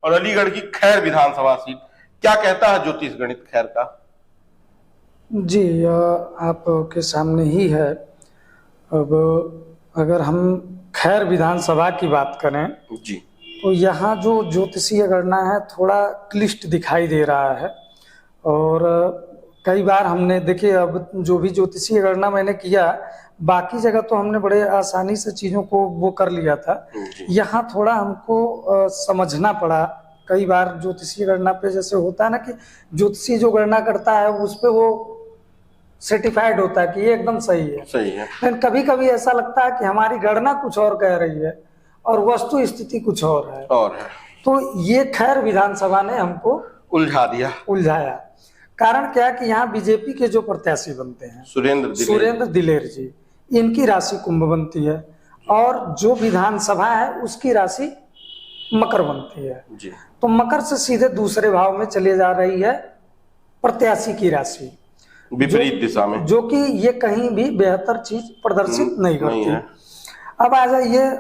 और अलीगढ़ की खैर विधानसभा सीट। क्या कहता है ज्योतिष गणित खैर का? जी, आपके सामने ही है। अब अगर हम खैर विधानसभा की बात करें जी, तो यहाँ जो ज्योतिषीय गणना है थोड़ा क्लिष्ट दिखाई दे रहा है। और कई बार हमने देखिए, अब जो भी ज्योतिषीय गणना मैंने किया, बाकी जगह तो हमने बड़े आसानी से चीज़ों को वो कर लिया था। यहाँ थोड़ा हमको समझना पड़ा। कई बार ज्योतिषीय गणना पे जैसे होता है ना कि ज्योतिषी जो गणना करता है उस पे वो सर्टिफाइड होता है कि ये एकदम सही है। लेकिन कभी कभी ऐसा लगता है कि हमारी गणना कुछ और कह रही है और वस्तु स्थिति कुछ और है। तो ये खैर विधानसभा ने हमको उलझाया। कारण क्या है कि यहाँ बीजेपी के जो प्रत्याशी बनते हैं सुरेंद्र दिलेर जी, इनकी राशि कुंभ बनती है और जो विधानसभा है उसकी राशि मकर बनती है जी। तो मकर से सीधे दूसरे भाव में चले जा रही है प्रत्याशी की राशि, विपरीत दिशा में, जो कि ये कहीं भी बेहतर चीज प्रदर्शित नहीं करती है। अब आ जाइए,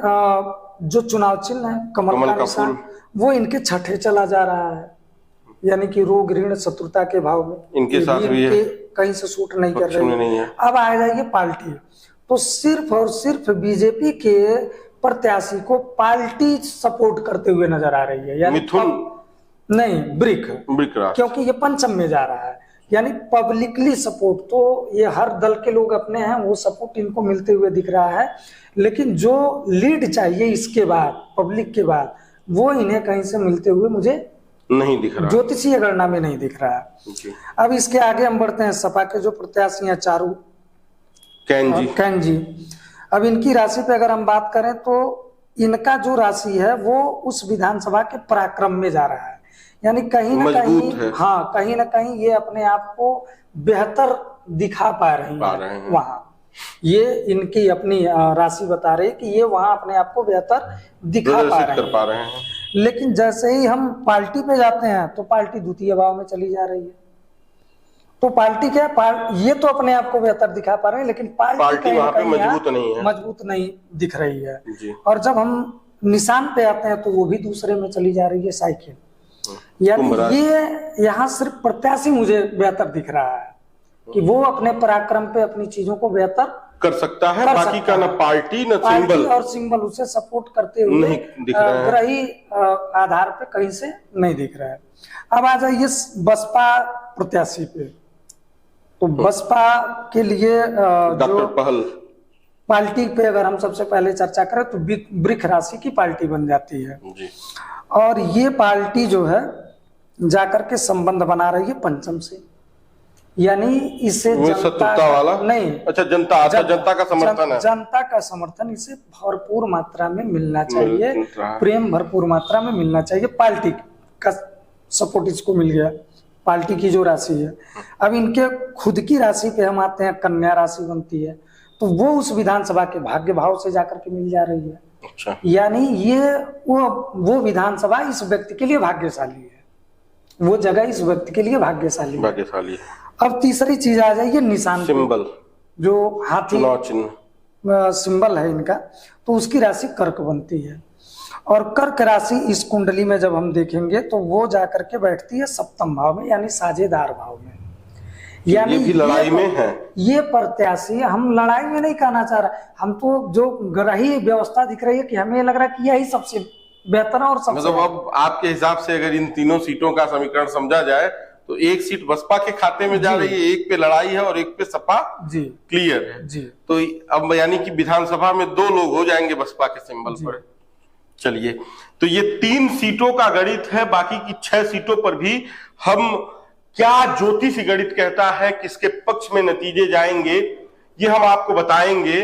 जो चुनाव चिन्ह है कमल का निशान, वो इनके छठे चला जा रहा है, यानी कि रोग ऋण शत्रुता के भाव में इनके साथ भी है, कहीं से सूट नहीं कर रही है। अब आ जाइए पार्टी, तो सिर्फ और सिर्फ बीजेपी के प्रत्याशी को पार्टी सपोर्ट करते हुए नजर आ रही है, यानी नहीं ब्रिक, क्योंकि ये पंचम में जा रहा है, यानी पब्लिकली सपोर्ट। तो ये हर दल के लोग अपने हैं, वो सपोर्ट इनको मिलते हुए दिख रहा है। लेकिन जो लीड चाहिए इसके बाद, पब्लिक के बाद, वो इन्हें कहीं से मिलते हुए मुझे नहीं दिख रहा, ज्योतिषीय गणना में नहीं दिख रहा है। अब इसके आगे हम बढ़ते हैं। सपा के जो प्रत्याशी हैं चारू कैन जी, अब इनकी राशि पे अगर हम बात करें तो इनका जो राशि है वो उस विधानसभा के पराक्रम में जा रहा है, यानी कहीं ना कहीं, हाँ, कहीं ना कहीं ये अपने आप को बेहतर दिखा पा रही है वहां। ये इनकी अपनी राशि बता रही है कि ये वहां अपने आप को बेहतर दिखा पा रहे हैं। लेकिन जैसे ही हम पार्टी पे जाते हैं तो पार्टी द्वितीय भाव में चली जा रही है। तो पार्टी क्या, ये तो अपने आप को बेहतर दिखा पा रहे हैं, लेकिन पार्टी वहां पे मजबूत नहीं दिख रही है। और जब हम निशान पे आते हैं तो वो भी दूसरे में चली जा रही है, साइकिल। यानी ये यहाँ सिर्फ प्रत्याशी मुझे बेहतर दिख रहा है कि वो अपने पराक्रम पे अपनी चीजों को बेहतर कर सकता है, बाकी का ना पार्टी ना सिंबल, और सिंबल उसे सपोर्ट करते हुए ग्रही आधार पे कहीं से नहीं दिख रहा है। अब आ जाइए बसपा प्रत्याशी पे, तो बसपा के लिए डॉक्टर पहल पार्टी पे अगर हम सबसे पहले चर्चा करें तो वृक्ष राशि की पार्टी बन जाती है जी। और ये पार्टी जो है जाकर के संबंध बना रही है पंचम से, यानी इसे जनता वाला नहीं, अच्छा जनता का समर्थन है, जनता का समर्थन इसे भरपूर मात्रा में मिलना चाहिए, प्रेम भरपूर मात्रा में मिलना चाहिए। पार्टी का सपोर्ट इसको मिल गया, पार्टी की जो राशि है। अब इनके खुद की राशि पे हम आते हैं, कन्या राशि बनती है, तो वो उस विधानसभा के भाग्य भाव से जाकर के मिल जा रही है। अच्छा। यानी ये वो विधानसभा इस व्यक्ति के लिए भाग्यशाली है, वो जगह इस व्यक्ति के लिए भाग्यशाली है। अब तीसरी चीज आ जाइए निशान, सिंबल, जो हाथी सिंबल है इनका, तो उसकी राशि कर्क बनती है। और कर्क राशि इस कुंडली में जब हम देखेंगे तो वो जाकर के बैठती है सप्तम भाव में, यानी साझेदार भाव में। यानी ये भी लड़ाई में है। ये प्रत्याशी, हम लड़ाई में नहीं कहना चाह रहा, हम तो जो ग्रही व्यवस्था दिख रही है कि हमें लग रहा है कि यही सबसे बेहतर और सबसे, मतलब अब आपके हिसाब से अगर इन तीनों सीटों का समीकरण समझा जाए तो एक सीट बसपा के खाते में जा रही है, एक पे लड़ाई है और एक पे सपा जी क्लियर है जी। तो अब यानी कि विधानसभा में 2 लोग हो जाएंगे बसपा के सिंबल पर। चलिए, तो ये 3 सीटों का गणित है, बाकी की 6 सीटों पर भी हम क्या ज्योतिष गणित कहता है, किसके पक्ष में नतीजे जाएंगे, ये हम आपको बताएंगे।